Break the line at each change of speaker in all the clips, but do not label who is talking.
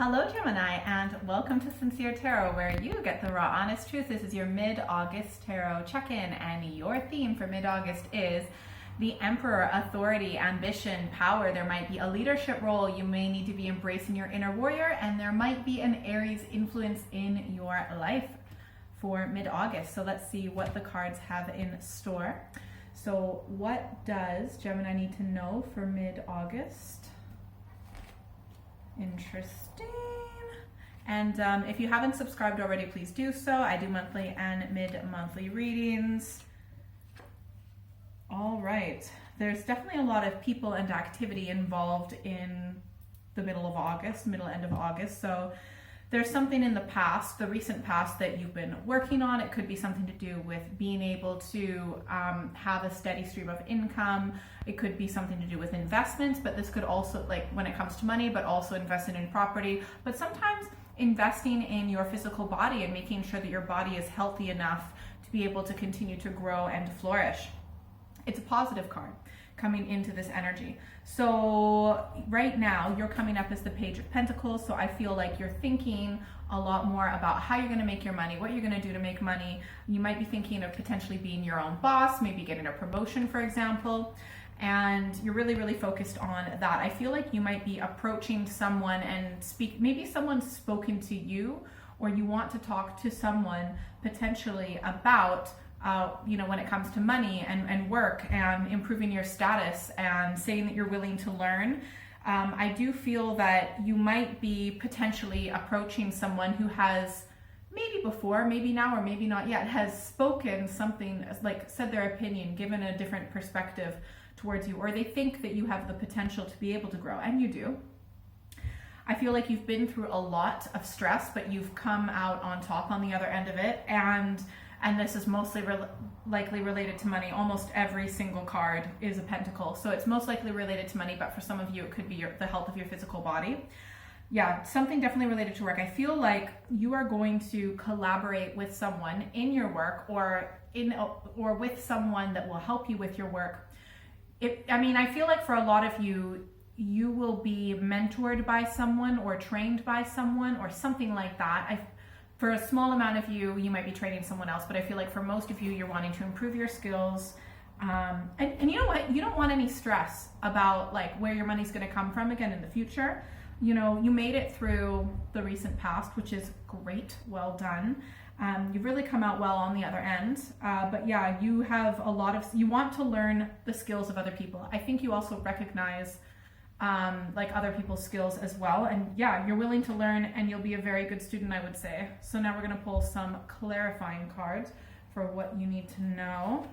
Hello Gemini, and welcome to Sincere Tarot, where you get the raw honest truth. This is your mid-August tarot check-in, and your theme for mid-August is the Emperor: authority, ambition, power. There might be a leadership role. You may need to be embracing your inner warrior, and there might be an Aries influence in your life for mid-August. So let's see what the cards have in store. So what does Gemini need to know for mid-August? Interesting. And if you haven't subscribed already, please do so. I do monthly and mid-monthly readings. All right. There's definitely a lot of people and activity involved in the middle end of August. So there's something in the past, the recent past, that you've been working on. It could be something to do with being able to have a steady stream of income. It could be something to do with investments, but this could also, like when it comes to money, but also investing in property. But sometimes investing in your physical body and making sure that your body is healthy enough to be able to continue to grow and flourish. It's a positive card coming into this energy. So right now you're coming up as the Page of Pentacles. So I feel like you're thinking a lot more about how you're going to make your money, what you're going to do to make money. You might be thinking of potentially being your own boss, maybe getting a promotion, for example. And you're really, really focused on that. I feel like you might be approaching someone and maybe someone's spoken to you, or you want to talk to someone potentially about when it comes to money and work and improving your status and saying that you're willing to learn. I do feel that you might be potentially approaching someone who has maybe before, maybe now, or maybe not yet, has spoken something, like said their opinion, given a different perspective towards you, or they think that you have the potential to be able to grow, and you do. I feel like you've been through a lot of stress, but you've come out on top on the other end of it, and this is mostly likely related to money. Almost every single card is a pentacle, so it's most likely related to money, but for some of you it could be the health of your physical body. Yeah, something definitely related to work. I feel like you are going to collaborate with someone in your work, or with someone that will help you with your work. I feel like for a lot of you, you will be mentored by someone or trained by someone or something like that. For a small amount of you, you might be training someone else, but I feel like for most of you, you're wanting to improve your skills. And you know what? You don't want any stress about like where your money's going to come from again in the future. You know, you made it through the recent past, which is great. Well done. You've really come out well on the other end. But yeah, you have you want to learn the skills of other people. I think you also recognize like other people's skills as well. And yeah, you're willing to learn, and you'll be a very good student, I would say. So now we're going to pull some clarifying cards for what you need to know.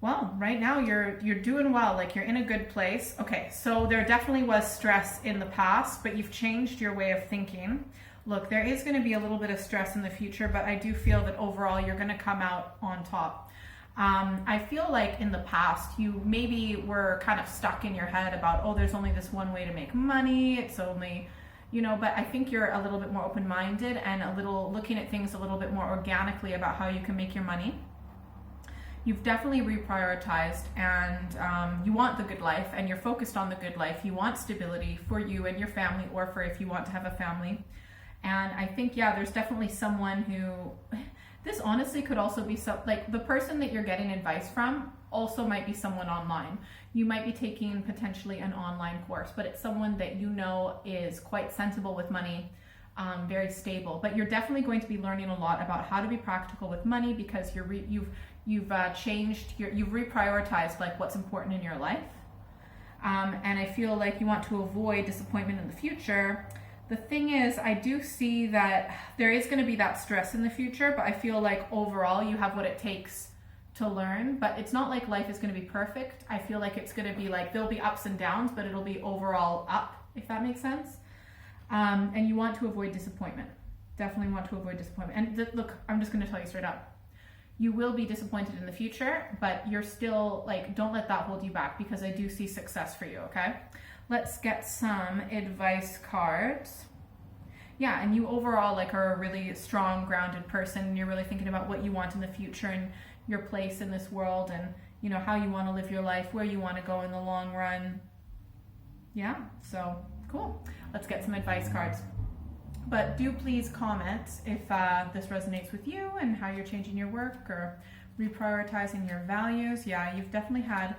Well, right now you're doing well, like you're in a good place. Okay, so there definitely was stress in the past, but you've changed your way of thinking. Look, there is going to be a little bit of stress in the future, but I do feel that overall you're going to come out on top. I feel like in the past you maybe were kind of stuck in your head about, oh, there's only this one way to make money. It's only, but I think you're a little bit more open-minded and looking at things a little bit more organically about how you can make your money. You've definitely reprioritized, and you want the good life, and you're focused on the good life. You want stability for you and your family, or for if you want to have a family. And I think, yeah, there's definitely someone who, this honestly could also be like the person that you're getting advice from also might be someone online. You might be taking potentially an online course, but it's someone that you know is quite sensible with money, very stable. But you're definitely going to be learning a lot about how to be practical with money, because you've reprioritized like what's important in your life. And I feel like you want to avoid disappointment in the future. The thing is, I do see that there is going to be that stress in the future, but I feel like overall you have what it takes to learn. But it's not like life is going to be perfect. I feel like it's going to be like, there'll be ups and downs, but it'll be overall up, if that makes sense. And you want to avoid disappointment. Definitely want to avoid disappointment. And look, I'm just going to tell you straight up. You will be disappointed in the future, but you're still like, don't let that hold you back, because I do see success for you, okay? Let's get some advice cards. Yeah, and you overall like are a really strong, grounded person. You're really thinking about what you want in the future and your place in this world, and how you want to live your life, where you want to go in the long run. Yeah, so Cool. Let's get some advice cards. But do please comment if this resonates with you and how you're changing your work or reprioritizing your values. Yeah, you've definitely had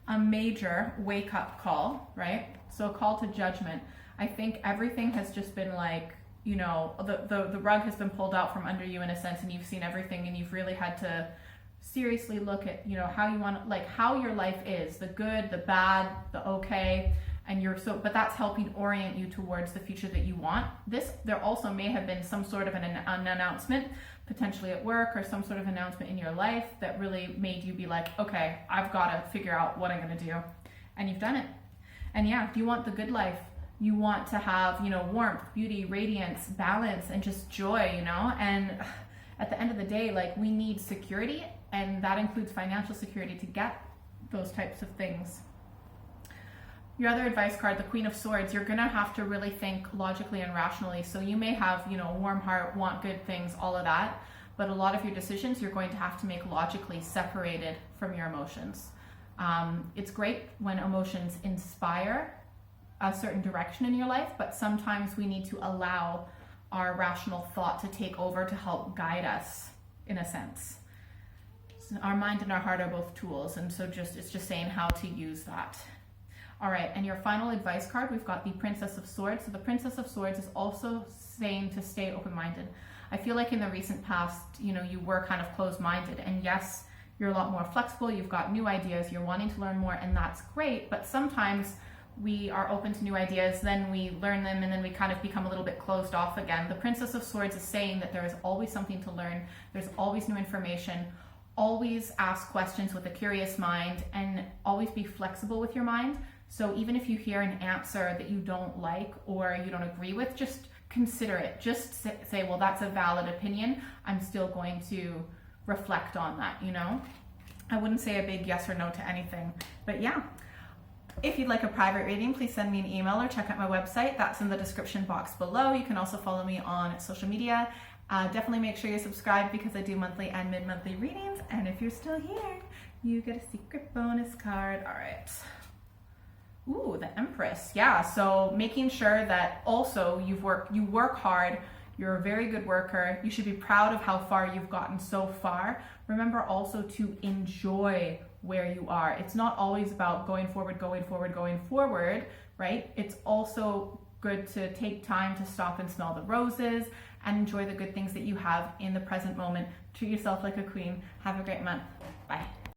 a major wake-up call, right? So a call to judgment. I think everything has just been like, you know, the rug has been pulled out from under you in a sense, and you've seen everything, and you've really had to seriously look at, you know, how you want, like how your life is, the good, the bad, the okay. And but that's helping orient you towards the future that you want. There also may have been some sort of an announcement, potentially at work, or some sort of announcement in your life that really made you be like, okay, I've got to figure out what I'm going to do. And you've done it. And yeah, if you want the good life, you want to have, you know, warmth, beauty, radiance, balance, and just joy, you know? And at the end of the day, like, we need security, and that includes financial security to get those types of things. Your other advice card, the Queen of Swords, you're going to have to really think logically and rationally. So you may have, you know, a warm heart, want good things, all of that. But a lot of your decisions, you're going to have to make logically separated from your emotions. It's great when emotions inspire a certain direction in your life, but sometimes we need to allow our rational thought to take over to help guide us, in a sense. So our mind and our heart are both tools, and so it's just saying how to use that. All right, and your final advice card, we've got the Princess of Swords. So the Princess of Swords is also saying to stay open-minded. I feel like in the recent past, you know, you were kind of closed-minded, and yes, you're a lot more flexible, you've got new ideas, you're wanting to learn more, and that's great, but sometimes we are open to new ideas, then we learn them, and then we kind of become a little bit closed off again. The Princess of Swords is saying that there is always something to learn, there's always new information, always ask questions with a curious mind, and always be flexible with your mind. So even if you hear an answer that you don't like or you don't agree with, just consider it. Just say, well, that's a valid opinion. I'm still going to reflect on that, you know? I wouldn't say a big yes or no to anything, but yeah. If you'd like a private reading, please send me an email or check out my website. That's in the description box below. You can also follow me on social media. Definitely make sure you're subscribed because I do monthly and mid-monthly readings. And if you're still here, you get a secret bonus card. All right. Ooh, the Empress. Yeah, so making sure that also you work hard, you're a very good worker, you should be proud of how far you've gotten so far. Remember also to enjoy where you are. It's not always about going forward, right? It's also good to take time to stop and smell the roses and enjoy the good things that you have in the present moment. Treat yourself like a queen. Have a great month.